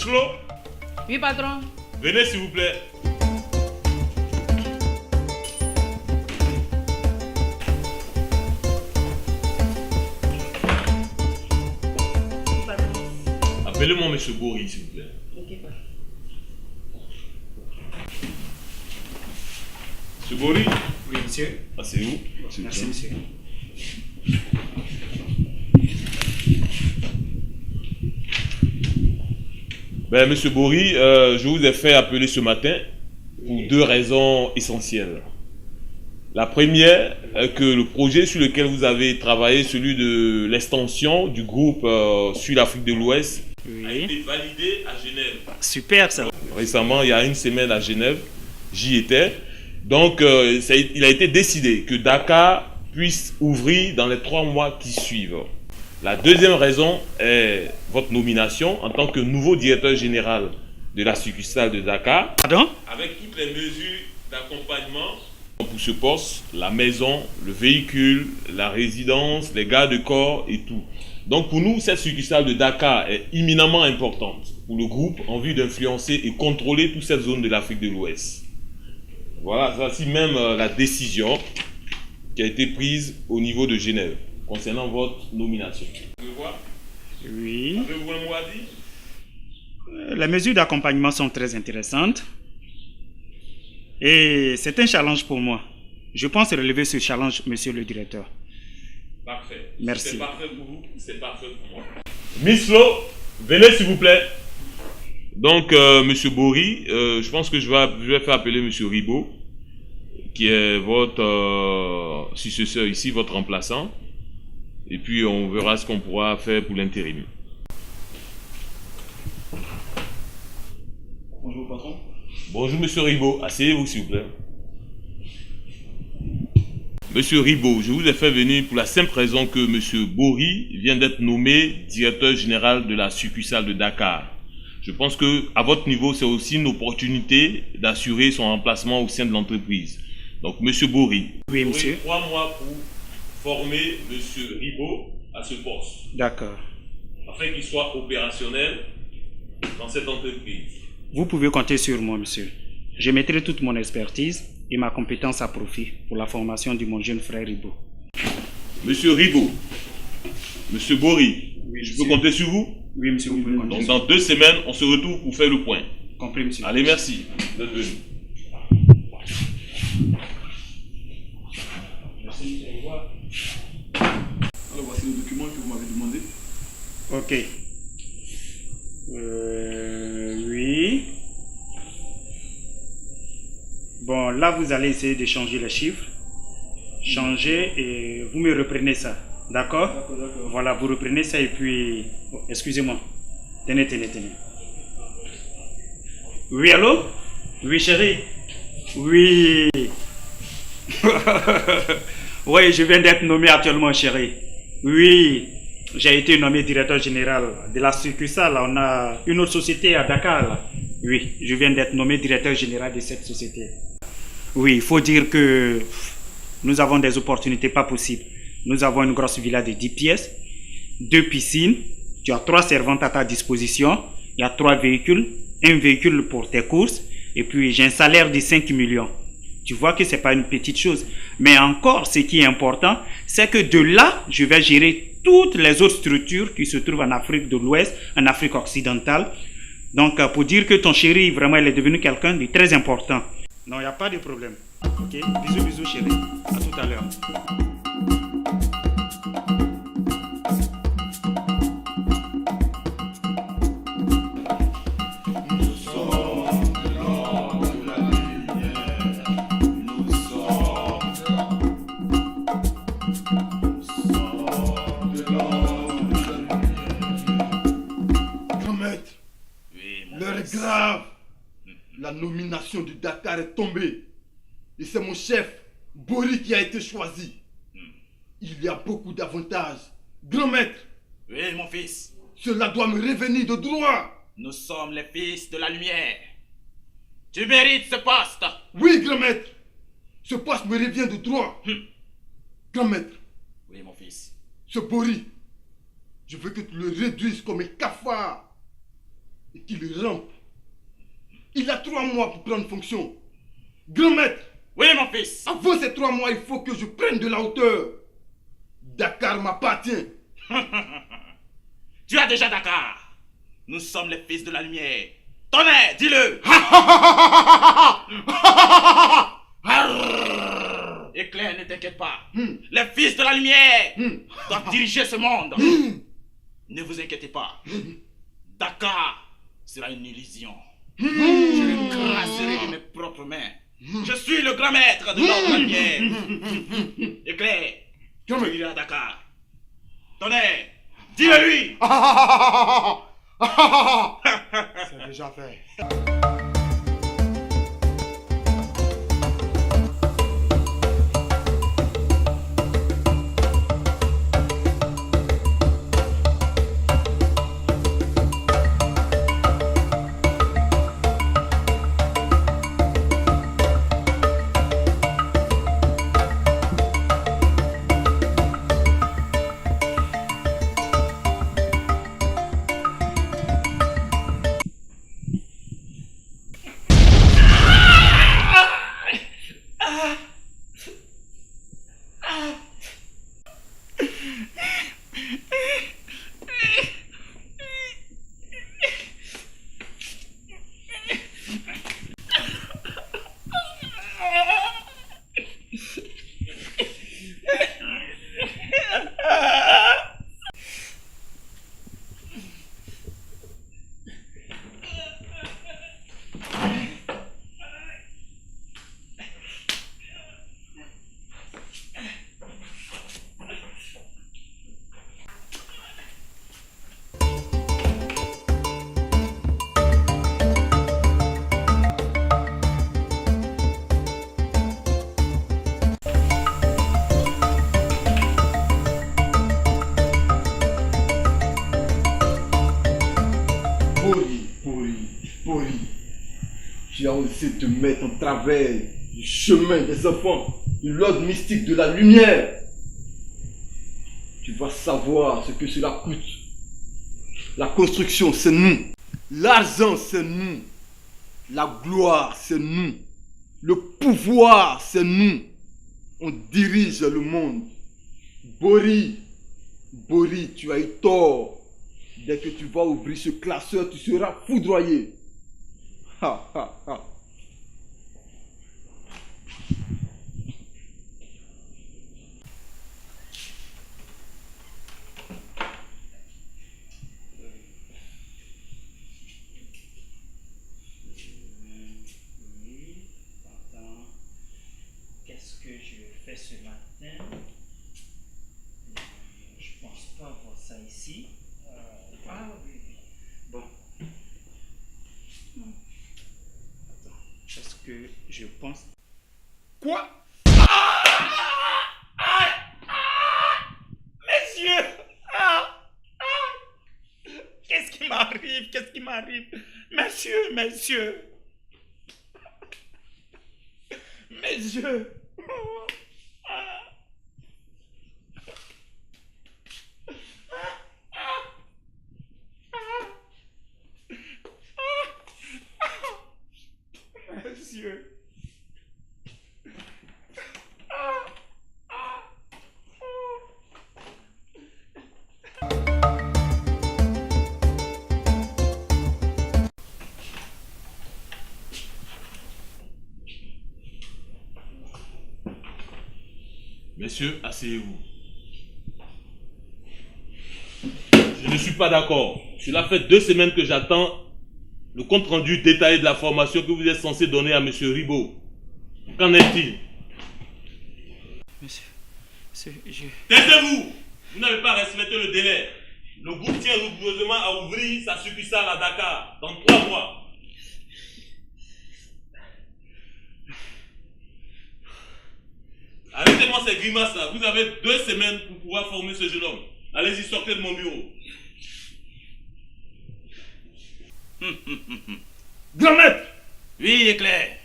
Michlo, Oui, patron. venez s'il vous plaît. Appelez-moi Monsieur Bory, s'il vous plaît. Ok, patron. Monsieur Bory, Oui, monsieur. asseyez-vous. Merci, monsieur. Ben, Monsieur Bory, je vous ai fait appeler ce matin pour deux raisons essentielles. La première est que le projet sur lequel vous avez travaillé, celui de l'extension du groupe Sud-Afrique de l'Ouest, a Oui. été validé à Genève. Super, ça. Récemment, il y a une semaine à Genève, j'y étais. Donc, il a été décidé que Dakar puisse ouvrir dans les 3 mois qui suivent. La deuxième raison est votre nomination en tant que nouveau directeur général de la succursale de Dakar, Pardon? avec toutes les mesures d'accompagnement pour ce poste, la maison, le véhicule, la résidence, les gardes-corps et tout. Donc pour nous, cette succursale de Dakar est éminemment importante pour le groupe en vue d'influencer et contrôler toute cette zone de l'Afrique de l'Ouest. Voilà, voici même la décision qui a été prise au niveau de Genève concernant votre nomination. Vous voir? Oui. Avez-vous un mot à dire? Les mesures d'accompagnement sont très intéressantes. Et c'est un challenge pour moi. Je pense relever ce challenge, monsieur le directeur. Parfait. Merci. C'est parfait pour vous, c'est parfait pour moi. Miss Flo, venez s'il vous plaît. Donc, Monsieur Bory, je pense que je vais faire appeler Monsieur Ribaud, qui est votre successeur ici, votre remplaçant. Et puis, on verra ce qu'on pourra faire pour l'intérim. Bonjour patron. Bonjour Monsieur Ribaud, asseyez-vous s'il vous plaît. Monsieur Ribaud, je vous ai fait venir pour la simple raison que Monsieur Bory vient d'être nommé directeur général de la succursale de Dakar. Je pense que à votre niveau, c'est aussi une opportunité d'assurer son remplacement au sein de l'entreprise. Donc Monsieur Bory, Oui, vous monsieur. aurez 3 mois pour former Monsieur Ribaud à ce poste, D'accord. afin qu'il soit opérationnel dans cette entreprise. Vous pouvez compter sur moi, monsieur. Je mettrai toute mon expertise et ma compétence à profit pour la formation de mon jeune frère Ribaud. Monsieur Ribaud, Monsieur Bory, Oui, je peux monsieur. compter sur vous? Oui, monsieur, vous pouvez compter Donc sur dans 2 semaines, on se retrouve pour faire le point. moi. Compris, monsieur. Allez, merci d'être venu. Merci, au revoir. Alors voici le document que vous m'avez demandé. Ok. Oui. Bon, là, vous allez essayer de changer les chiffres. Changer et vous me reprenez ça. D'accord? D'accord. Voilà, vous reprenez ça et puis... oh, excusez-moi. Tenez. Oui, allô? Oui, chérie? Oui. Oui, je viens d'être nommé actuellement, chérie. Oui. J'ai été nommé directeur général de la succursale. On a une autre société à Dakar. Là. Oui, je viens d'être nommé directeur général de cette société. Oui, il faut dire que nous avons des opportunités pas possibles. Nous avons une grosse villa de 10 pièces, 2 piscines, tu as 3 servantes à ta disposition, il y a 3 véhicules, un véhicule pour tes courses, et puis j'ai un salaire de 5 millions. Tu vois que ce n'est pas une petite chose. Mais encore, ce qui est important, c'est que de là, je vais gérer toutes les autres structures qui se trouvent en Afrique de l'Ouest, en Afrique occidentale. Donc, pour dire que ton chéri, vraiment, il est devenu quelqu'un de très important. Non, il n'y a pas de problème. Ok? Bisous, chéri. À tout à l'heure. L'heure est grave. La nomination du Dakar est tombée. Et c'est mon chef, Bory, qui a été choisi. Il y a beaucoup d'avantages. Grand maître, Oui, mon fils, cela doit me revenir de droit. nous sommes les fils de la lumière. Tu mérites ce poste. Oui, grand maître. Ce poste me revient de droit. Grand maître, Oui, mon fils. ce Bory, je veux que tu le réduises comme un cafard. et qu'il rampe. Il a 3 mois pour prendre fonction. Grand maître, Oui, mon fils. avant ces 3 mois, il faut que je prenne de la hauteur. Dakar m'appartient. Tu as déjà Dakar. Nous sommes les fils de la lumière. Tonnerre, dis-le. Éclair, ne t'inquiète pas. Les fils de la lumière doivent diriger ce monde. Ne vous inquiétez pas. Dakar sera une illusion. Je le craserai de mes propres mains. Je suis le grand maître de l'ordre de la lumière. Éclair, tu iras à Dakar. Tonnerre, dis-le-lui. C'est déjà fait. Bori, tu as osé te mettre en travers du chemin des enfants, de l'ordre mystique de la lumière. Tu vas savoir ce que cela coûte. La construction, c'est nous. L'argent, c'est nous. La gloire, c'est nous. Le pouvoir, c'est nous. On dirige le monde. Bori, tu as eu tort. Dès que tu vas ouvrir ce classeur, tu seras foudroyé. Ha, ha, ha. Qu'est-ce que je fais ce matin? Je pense pas avoir ça ici. Ah oui. Bon. Attends. Est-ce que je pense... Quoi? Mes yeux! Qu'est-ce qui m'arrive? Qu'est-ce qui m'arrive? Messieurs! Mes yeux! Messieurs! Messieurs, asseyez-vous. Je ne suis pas d'accord. Cela fait 2 semaines que j'attends le compte-rendu détaillé de la formation que vous êtes censé donner à M. Ribaud. Qu'en est-il? Monsieur, Taisez-vous! Vous n'avez pas respecté le délai. Le groupe tient rigoureusement à ouvrir sa succursale à Dakar dans 3 mois. Arrêtez-moi ces grimaces-là. Vous avez 2 semaines pour pouvoir former ce jeune homme. Allez-y, sortez de mon bureau. Grand maître, Oui, Éclair.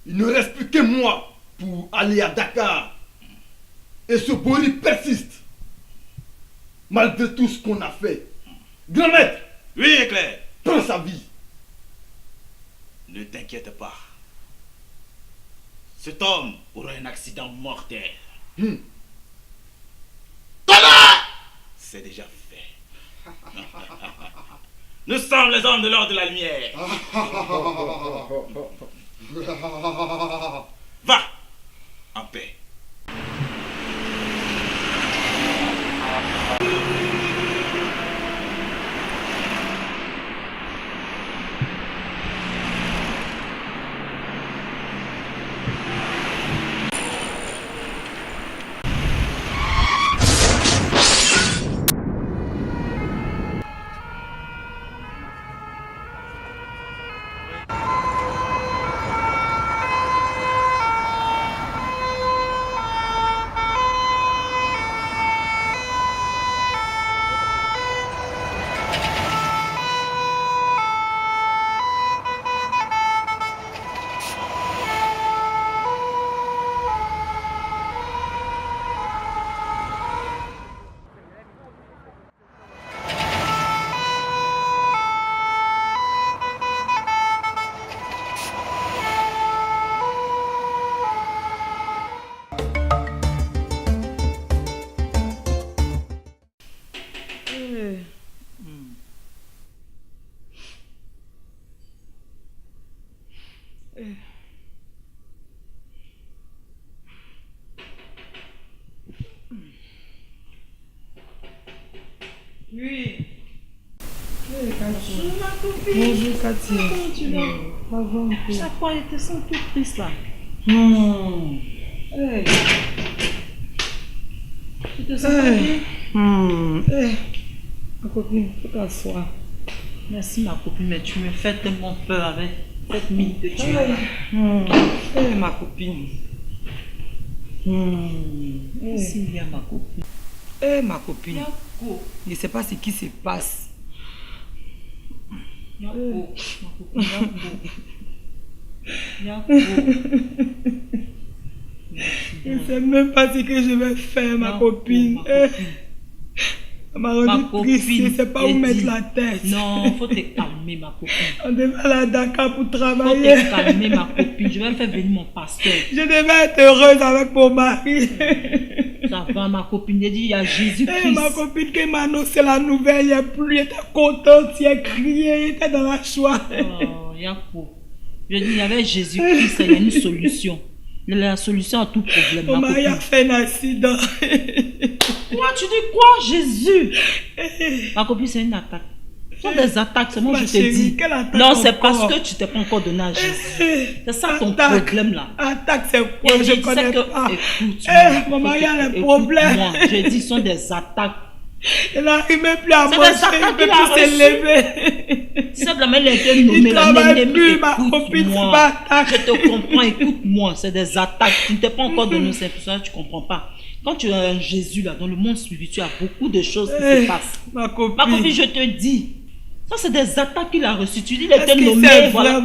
il ne reste plus que moi pour aller à Dakar. Et ce Bori persiste. Malgré tout ce qu'on a fait. Grand maître, Oui, Éclair. prends sa vie. Ne t'inquiète pas. Cet homme aura un accident mortel. C'est déjà fait. Nous sommes les hommes de l'ordre de la lumière. Va en paix. Oui. Bonjour ma copine. Bonjour Cathy. Comment tu vas? Ça va un peu. Chaque fois, elle te sent toute triste là. Non. Hey. Tu te sens bien? Hey. Ma copine, faut t'asseoir. Merci ma copine, mais tu me fais tellement peur avec cette mine que tu as. Hey, ma copine. Merci bien ma copine. Eh ma copine, je ne sais pas ce qui se passe. Je ne sais même pas ce que je vais faire, ma copine. Elle m'a rendu triste, je ne sais pas où mettre la tête. Non, il faut te calmer, ma copine. On devait aller à Dakar pour travailler. Il faut te calmer, ma copine. Je vais faire venir mon pasteur. Je devais être heureuse avec mon mari. Ça va, ma copine. J'ai dit, il y a Jésus-Christ. Et ma copine qui m'a annoncé la nouvelle, il n'y a plus, il était contente, il a crié, il était dans la joie. Oh, Yako. Je dis, il y avait Jésus-Christ, il y a une solution. La solution à tout problème. Mon mari a fait un accident. Quoi, tu dis quoi, Jésus? Ma copine, c'est une attaque. Ce sont des attaques, c'est moi je te dis. Non, c'est parce que tu t'es pas encore donné à Jésus. C'est ça ton problème là. Attaque, c'est quoi? Je connais pas. Écoute-moi. Mon mari a des problèmes. Je dis, ce sont des attaques. Il n'arrive même plus à manger, il ne peut plus se lever. Simplement, il a été nommé. Il ne travaille plus, ma copine, c'est pas attaque. Je te comprends, écoute-moi, c'est des attaques. Tu ne t'es pas encore donné, c'est pour ça que tu ne comprends pas. Quand tu es un Jésus là, dans le monde spirituel, il y a beaucoup de choses qui se passent. Ma copine, je te dis, ça c'est des attaques qu'il a reçues. Tu dis, il était nommé, voilà.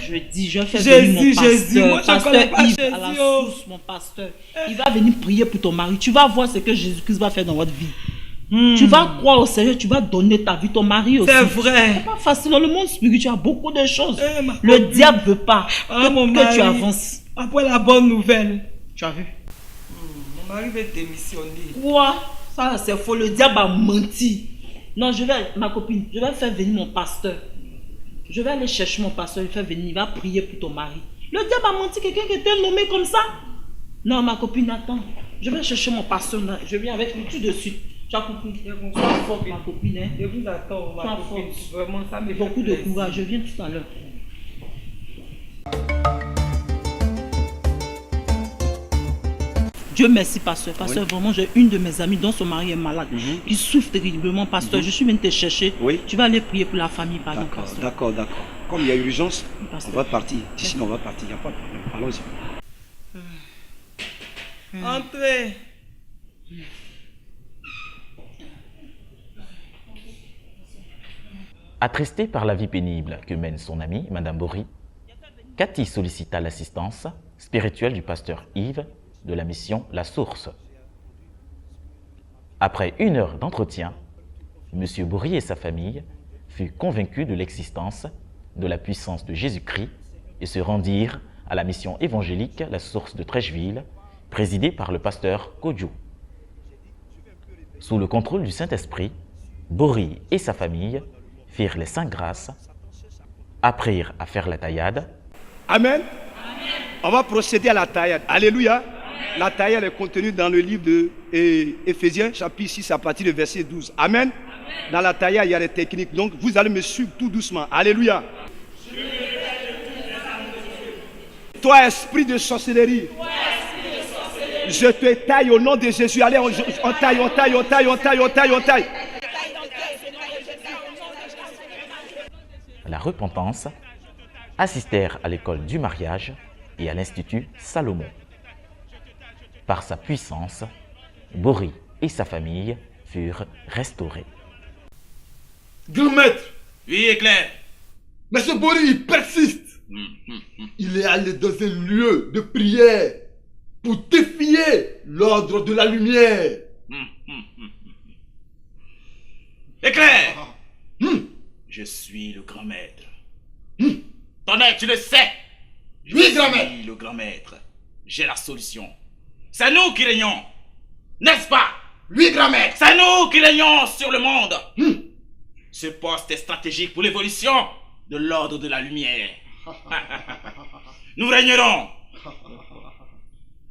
Je dis, je vais faire venir mon pasteur. Jésus, moi je connais pas Jésus. À la source, mon pasteur. Il va venir prier pour ton mari. Tu vas voir ce que Jésus-Christ va faire dans votre vie. Tu vas croire au Seigneur, tu vas donner ta vie, ton mari aussi. C'est vrai. C'est pas facile. Dans le monde spirituel, il y a beaucoup de choses. Le diable ne veut pas que tu avances. Après la bonne nouvelle. Tu as vu? Mon mari veut démissionner. Quoi? Ça, c'est faux. Le diable a menti. Non, ma copine, je vais faire venir mon pasteur. Je vais aller chercher mon pasteur, il va faire venir, il va prier pour ton mari. Le diable a menti, quelqu'un qui était nommé comme ça. Non, ma copine, attends. Je vais chercher mon pasteur. Je viens avec lui tout de suite. Tu as compris? Sois forte, ma copine. Hein? Je vous attends, ma copine. Vraiment, ça me fait beaucoup de courage. Je viens tout à l'heure. Dieu merci, pasteur. Pasteur, vraiment, j'ai une de mes amies dont son mari est malade, qui souffre terriblement. Pasteur, je suis venu te chercher. Oui. Tu vas aller prier pour la famille, pardon, pasteur. D'accord. Comme il y a urgence, on va partir. D'ici, on va partir. Il n'y a pas de problème. Allons-y. Entrez. Attristée par la vie pénible que mène son amie, Madame Bory, Cathy sollicita l'assistance spirituelle du pasteur Yves de la mission La Source. Après 1 heure d'entretien, M. Bory et sa famille furent convaincus de l'existence de la puissance de Jésus-Christ et se rendirent à la mission évangélique La Source de Trècheville, présidée par le pasteur Kodjo. Sous le contrôle du Saint-Esprit, Bory et sa famille firent les 5 grâces, apprirent à faire la taillade. Amen. On va procéder à la taillade. Alléluia. La taillade est contenue dans le livre de Éphésiens, chapitre 6, à partir du verset 12. Amen. Dans la taillade, il y a des techniques. Donc, vous allez me suivre tout doucement. Alléluia. Toi, esprit de sorcellerie, je te taille au nom de Jésus. Allez, on taille, on taille, on taille, on taille, on taille, on taille. La repentance, assistèrent à l'école du mariage et à l'Institut Salomon. Par sa puissance, Bory et sa famille furent restaurés. Grand maître, Oui, Éclair. mais ce Bory, il persiste. Il est allé dans un lieu de prière pour défier l'ordre de la lumière. Éclair. Je suis le grand maître. Tonnerre, tu le sais. Oui, grand maître. Je suis le grand maître. J'ai la solution. C'est nous qui régnons. N'est-ce pas? Oui, grand maître. C'est nous qui régnons sur le monde. Ce poste est stratégique pour l'évolution de l'ordre de la lumière. Nous régnerons.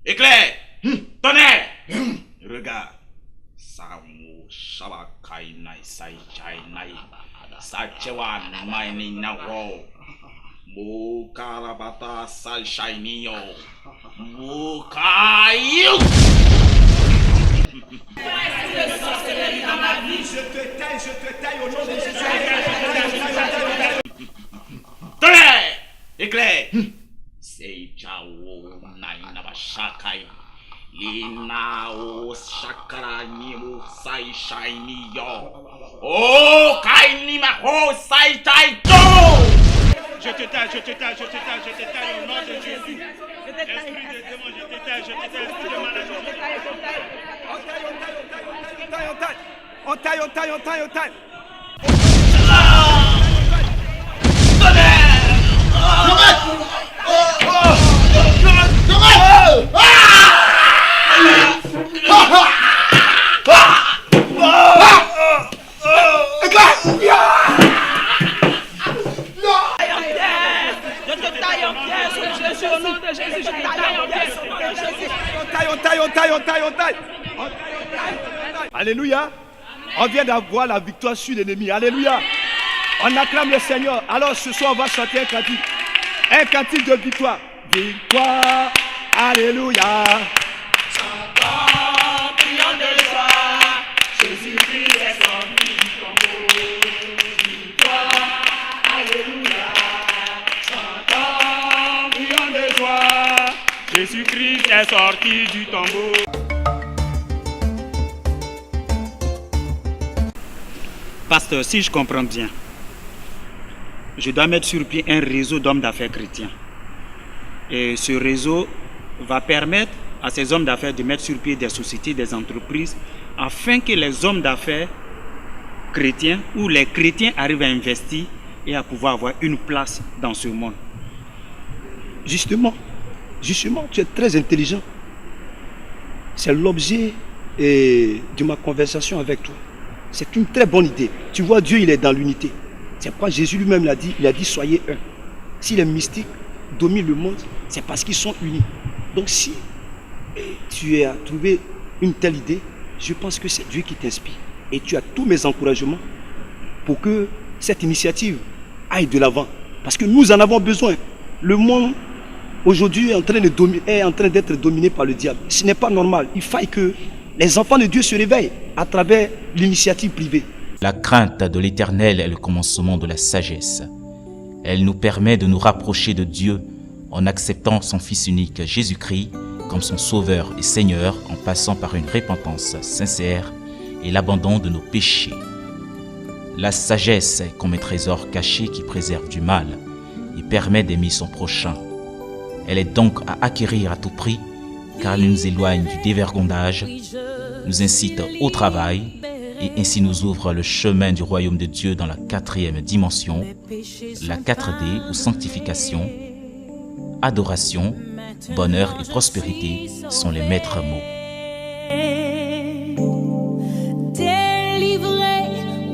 Éclair. Tonnerre. Regarde. Samu Shabakai Nai Sai Chai Nai Sachewan Maini Nawo Mukarabata Sal Shainio Mukayu. Je te taille au nom de Jésus. Tonnerre. Éclair. Sei Chao Nai Nabashakai Linao Shakara Nimu Sai Shaini Yo Oh Kaini Maho Sai Tai To. Je te taille, je te taille, je te taille, je te taille au nom de Jésus. Esprit de démon, je te taille, esprit de malade, je te taille. On taille, on taille, on taille, on taille. Je te taille en pièces, Jésus, au nom de Jésus, je te taille en pièces, au nom de Jésus. On taille. Alléluia. On vient d'avoir la victoire sur l'ennemi. Alléluia. On acclame le Seigneur. Alors ce soir, on va chanter un cantique. Un cantique de victoire. Victoire. Alléluia. Chantons, prions de joie, Jésus-Christ est sorti du tombeau. Victoire, alléluia. Chantons, prions de joie, Jésus-Christ est sorti du tombeau. Pasteur, si je comprends bien, je dois mettre sur pied un réseau d'hommes d'affaires chrétiens. Et ce réseau va permettre à ces hommes d'affaires de mettre sur pied des sociétés, des entreprises, afin que les hommes d'affaires chrétiens ou les chrétiens arrivent à investir et à pouvoir avoir une place dans ce monde. Justement, tu es très intelligent. C'est l'objet de ma conversation avec toi. C'est une très bonne idée. Tu vois, Dieu, il est dans l'unité. C'est pourquoi Jésus lui-même l'a dit. Il a dit, soyez un. Si les mystiques dominent le monde, c'est parce qu'ils sont unis. Donc si tu as trouvé une telle idée, je pense que c'est Dieu qui t'inspire. Et tu as tous mes encouragements pour que cette initiative aille de l'avant. Parce que nous en avons besoin. Le monde aujourd'hui est en train d'être dominé par le diable. Ce n'est pas normal. Il faut que les enfants de Dieu se réveillent à travers l'initiative privée. La crainte de l'Éternel est le commencement de la sagesse. Elle nous permet de nous rapprocher de Dieu en acceptant son Fils unique Jésus-Christ comme son Sauveur et Seigneur en passant par une repentance sincère et l'abandon de nos péchés. La sagesse est comme un trésor caché qui préserve du mal et permet d'aimer son prochain. Elle est donc à acquérir à tout prix car elle nous éloigne du dévergondage, nous incite au travail et ainsi nous ouvre le chemin du royaume de Dieu dans la 4e dimension, la 4D ou sanctification. Adoration, bonheur et prospérité sont les maîtres mots. Délivré,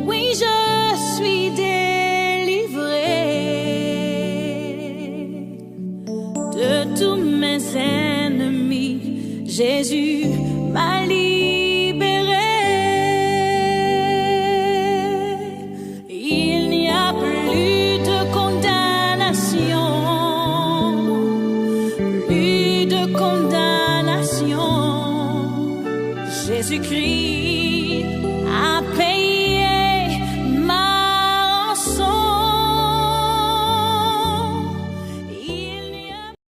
oui je suis délivré de tous mes ennemis. Jésus m'a libéré. Il n'y a plus de condamnation, plus de condamnation. Jésus-Christ